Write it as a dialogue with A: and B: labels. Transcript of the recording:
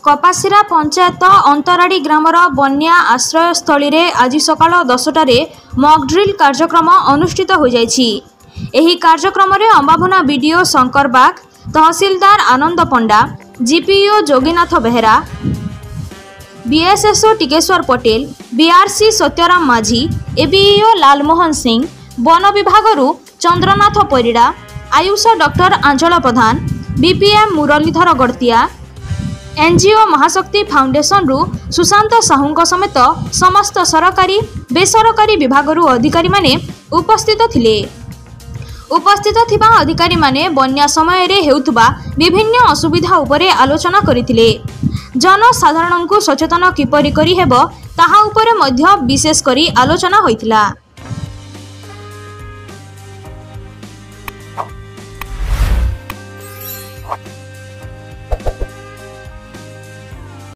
A: कपासीरा panchayat अंतराड़ी grammar बन्या आश्रयस्थली रे आज सकाळ 10टारे मॉकड्रिल कार्यक्रम अनुष्ठित हो जायछि। एही कार्यक्रम रे अंबाभना बीडीओ शंकर बाग, तहसीलदार आनंद पंडा, जीपीओ जोगीनाथ बेहरा, बीएसएसओ टिकेश्वर पटेल, बीआरसी सत्यराम माझी, एबीईओ लालमोहन सिंह, वन विभाग चंद्रनाथ परिड़ा, आयुष डॉक्टर आंचल प्रधान, बीपीएम मुरलीधर गड़तिया, एनजीओ महाशक्ति फाउंडेशन रु सुशांत साहू समेत समस्त सरकारी बेसरकारी विभाग अधिकारी माने उपस्थित थिले। उपस्थित थिबा अधिकारी माने बन्या समय रे हेउथबा विभिन्न असुविधा उपरे आलोचना करिथिले। जनसाधारण को सचेतन किपरि करि हेबो ताहा उपरे मध्य विशेष करी आलोचना होइथिला।